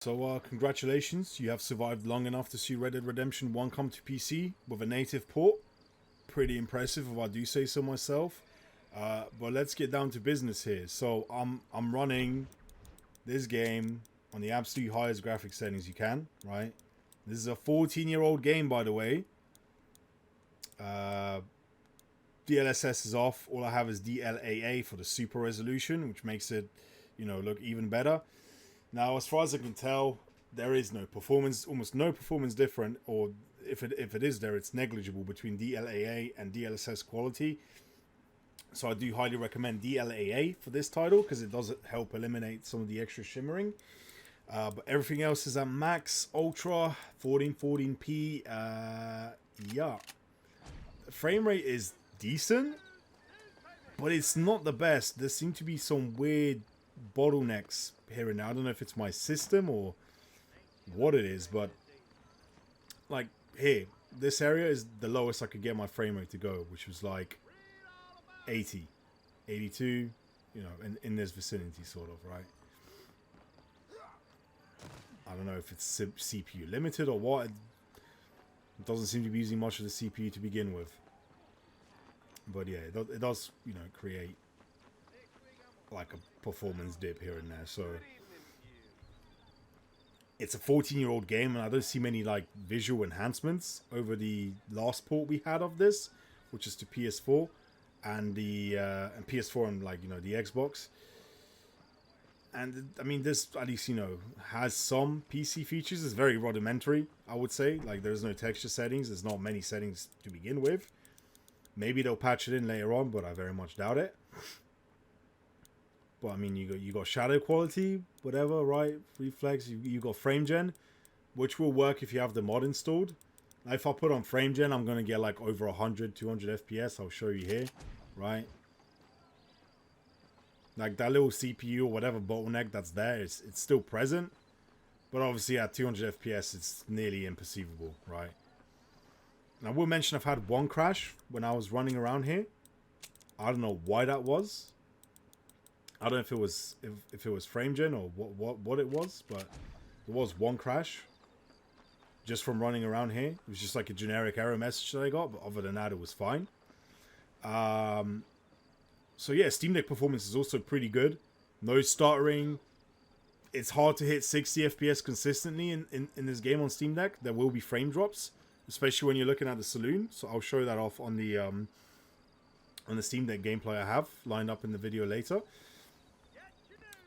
So congratulations, you have survived long enough to see Red Dead Redemption 1 come to PC with a native port. Pretty impressive if I do say so myself. But let's get down to business here. So I'm running this game on the absolute highest graphics settings you can, right? This is a 14-year-old game, by the way. DLSS is off. All I have is DLAA for the super resolution, which makes it, look even better. Now, as far as I can tell, there is no performance, almost no performance different, or if it is there, it's negligible between DLAA and DLSS quality. So I do highly recommend DLAA for this title because it does help eliminate some of the extra shimmering. But everything else is at max, ultra, 1440p. Yeah, the frame rate is decent, but it's not the best. There seem to be some weird bottlenecks here and there. I don't know if it's my system or what it is, but like here, this area is the lowest I could get my frame rate to go, which was like 80, 82, in this vicinity, sort of, right? I don't know if it's CPU limited or what. It doesn't seem to be using much of the CPU to begin with. But yeah, it does, create like a performance dip here and there. So it's a 14-year-old game, and I don't see many like visual enhancements over the last port we had of this, which is to PS4 and the and PS4 and the Xbox. And I mean, this at least has some PC features. It's very rudimentary, I would say. Like, there's no texture settings. There's not many settings to begin with. Maybe they'll patch it in later on, but I very much doubt it. But I mean, you got shadow quality, whatever, right? Reflex. You got FrameGen, which will work if you have the mod installed. Now, if I put on FrameGen, I'm gonna get like over 100, 200 FPS. I'll show you here, right? Like that little CPU or whatever bottleneck that's there, it's still present. But obviously at 200 FPS, it's nearly imperceivable, right? And I will mention I've had one crash when I was running around here. I don't know why that was. I don't know if it was FrameGen or what it was, but there was one crash just from running around here. It was just like a generic error message that I got, but other than that, it was fine. So yeah, SteamDeck performance is also pretty good. No stuttering. It's hard to hit 60 FPS consistently in this game on SteamDeck. There will be frame drops, especially when you're looking at the saloon. So I'll show that off on the SteamDeck gameplay I have lined up in the video later.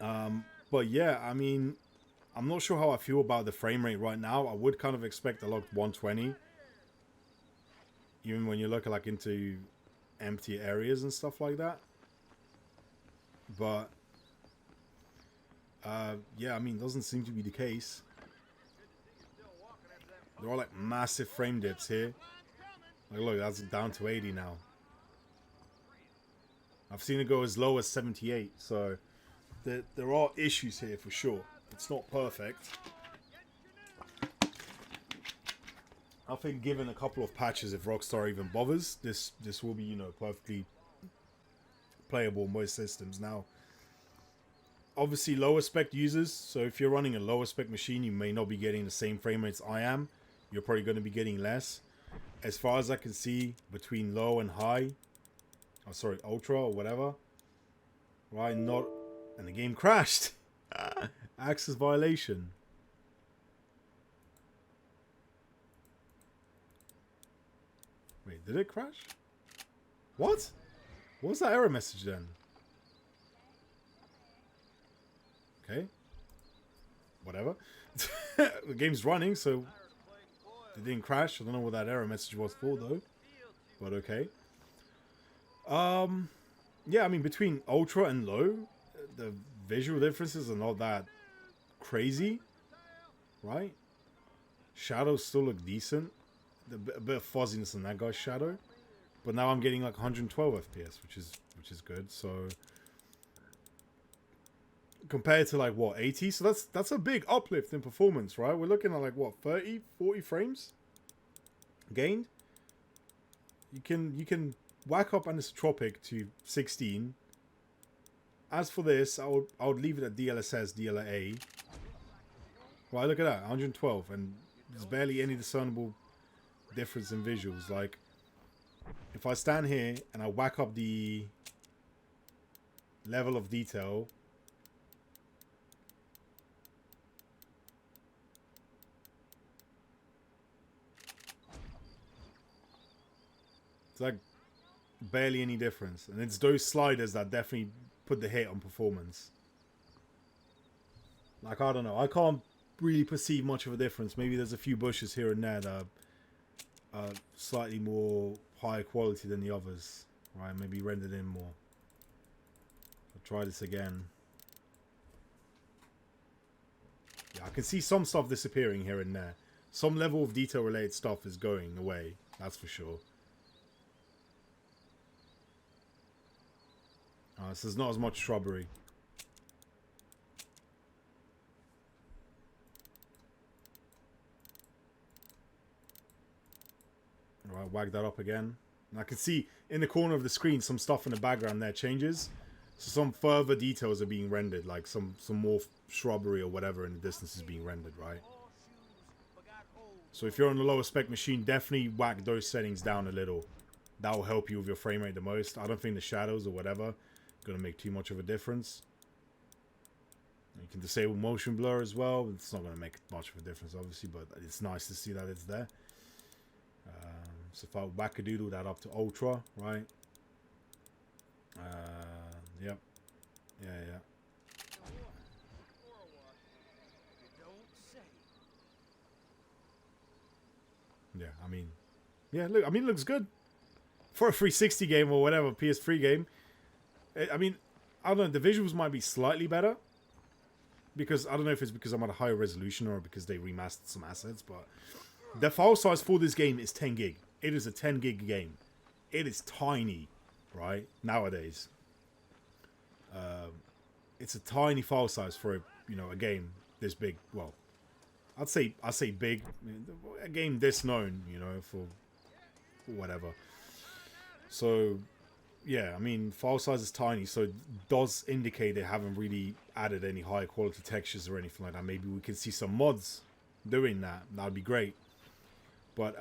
But yeah, I mean, I'm not sure how I feel about the frame rate right now. I would kind of expect a lot 120, even when you look like into empty areas and stuff like that. But yeah, I mean, it doesn't seem to be the case. There are like massive frame dips here. Like, look, that's down to 80 now. I've seen it go as low as 78, so there are issues here for sure. It's not perfect. I think given a couple of patches, if Rockstar even bothers, this will be, perfectly playable on most systems. Now, obviously lower spec users, so if you're running a lower spec machine, you may not be getting the same frame rates I am. You're probably going to be getting less. As far as I can see, between low and high, ultra or whatever, right? And the game crashed. Access violation. Wait, did it crash? What? What was that error message then? Okay. Whatever. The game's running, so it didn't crash. I don't know what that error message was for, though. But okay. Yeah, I mean, between ultra and low, the visual differences are not that crazy, right? Shadows still look decent. A bit of fuzziness in that guy's shadow. But now I'm getting like 112 FPS, which is good. So compared to like what, 80? So that's a big uplift in performance, right? We're looking at like what, 30, 40 frames gained. You can whack up anisotropic to 16. As for this, I would leave it at DLSS, DLA. Right, look at that, 112, and there's barely any discernible difference in visuals. Like, if I stand here and I whack up the level of detail, it's like barely any difference. And it's those sliders that definitely put the hit on performance. Like, I don't know, I can't really perceive much of a difference. Maybe there's a few bushes here and there that are slightly more higher quality than the others, right? Maybe rendered in more. I'll try this again. Yeah, I can see some stuff disappearing here and there. Some level of detail related stuff is going away, that's for sure. So there's not as much shrubbery. Alright, wag that up again. And I can see in the corner of the screen some stuff in the background there changes. So some further details are being rendered, like some more shrubbery or whatever in the distance is being rendered, right? So if you're on the lower spec machine, definitely whack those settings down a little. That will help you with your frame rate the most. I don't think the shadows or whatever are going to make too much of a difference. You can disable motion blur as well. It's not going to make much of a difference, obviously, but it's nice to see that it's there. So if I whack-a-doodle that up to ultra, right? Yep. Yeah. Yeah, I mean, look, it looks good for a 360 game or whatever, PS3 game. I mean, I don't know, the visuals might be slightly better because I don't know if it's because I'm at a higher resolution or because they remastered some assets, but the file size for this game is 10 gig. It is a 10 gig game. It is tiny, right? Nowadays, it's a tiny file size for a game this big. Well, I say big. A game this known, for whatever. So, yeah, I mean, file size is tiny, so it does indicate they haven't really added any high quality textures or anything like that. Maybe we can see some mods doing that. That'd be great. But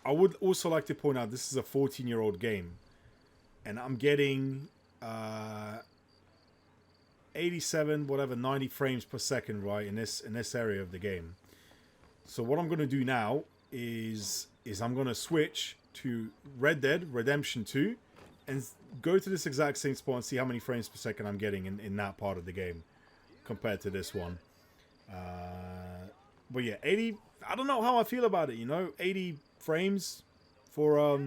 I would also like to point out this is a 14-year-old game, and I'm getting 87, 90 frames per second, right, in this area of the game. So what I'm going to do now is I'm going to switch to Red Dead Redemption 2 and go to this exact same spot and see how many frames per second I'm getting in that part of the game compared to this one. But yeah, 80. I don't know how I feel about it. 80 frames for a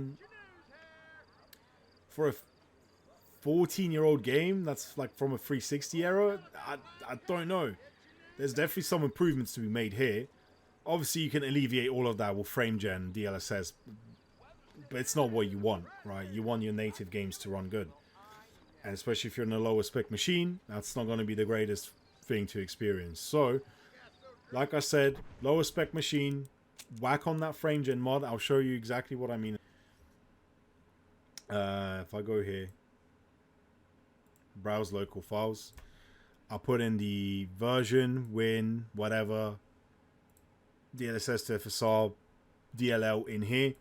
14-year-old game that's like from a 360 era. I don't know. There's definitely some improvements to be made here. Obviously, you can alleviate all of that with FrameGen DLSS, but it's not what you want, right? You want your native games to run good, and especially if you're in a lower spec machine, that's not going to be the greatest thing to experience. So, like I said, lower spec machine, whack on that FrameGen mod. I'll show you exactly what I mean. If I go here, browse local files, I'll put in the version, win, whatever, DLSS to FSR, DLL in here,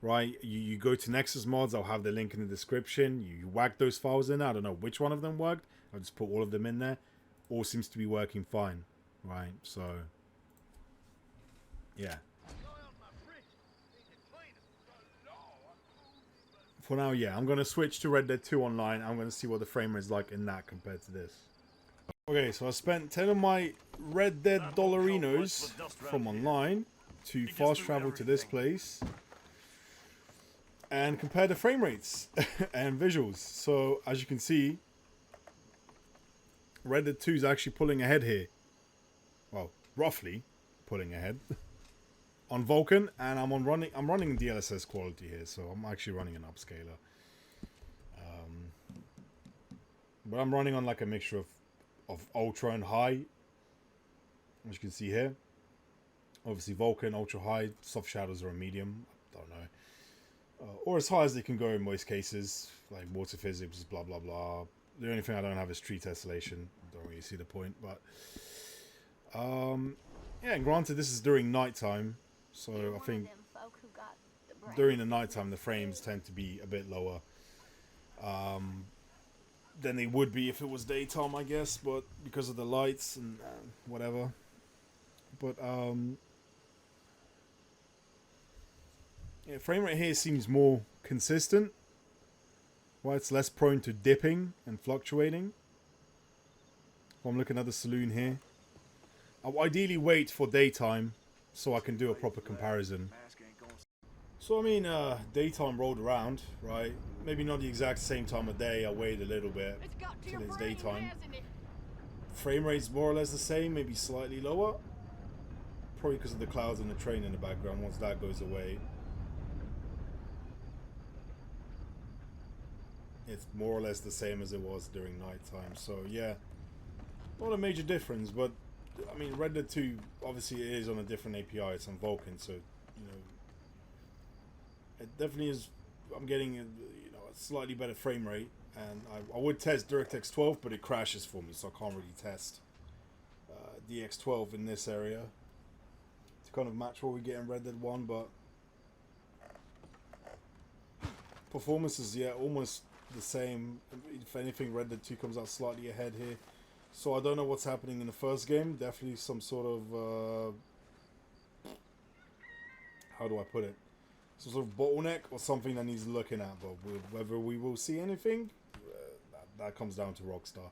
right? You go to Nexus Mods, I'll have the link in the description. You whack those files in. I don't know which one of them worked. I'll just put all of them in there. All seems to be working fine, right? So, yeah. For now, yeah, I'm going to switch to Red Dead 2 Online. I'm going to see what the frame rate is like in that compared to this. Okay, so I spent 10 of my Red Dead Dollarinos from online to fast travel to this place and compare the frame rates and visuals. So, as you can see, Red Dead 2 is actually pulling ahead here. Well, roughly pulling ahead. On Vulkan, and I'm running DLSS quality here, so I'm actually running an upscaler. But I'm running on like a mixture of ultra and high, as you can see here. Obviously Vulkan, ultra high, soft shadows are a medium, I don't know. Or as high as they can go in most cases, like water physics, blah blah blah. The only thing I don't have is tree tessellation. Don't really see the point, but Yeah, and granted, this is during nighttime, so I think during the nighttime the frames tend to be a bit lower than they would be if it was daytime, I guess. But because of the lights and whatever. But yeah, frame rate here seems more consistent. Right, it's less prone to dipping and fluctuating. I'm looking at the saloon here. I'll ideally wait for daytime so I can do a proper comparison. So I mean, daytime rolled around, right? Maybe not the exact same time of day. I waited a little bit till it's daytime. Frame rate's more or less the same, maybe slightly lower. Probably because of the clouds and the train in the background. Once that goes away, it's more or less the same as it was during nighttime. So yeah, not a major difference. But I mean, Red Dead 2 obviously it is on a different API. It's on Vulkan, so you know, it definitely is. I'm getting a slightly better frame rate, and I would test DirectX 12, but it crashes for me, so I can't really test DX 12 in this area to kind of match what we get in Red Dead 1. But performance is almost the same. If anything, Red Dead 2 comes out slightly ahead here. So I don't know what's happening in the first game. Definitely some sort of how do I put it? Some sort of bottleneck or something that needs looking at. But whether we will see anything, that comes down to Rockstar.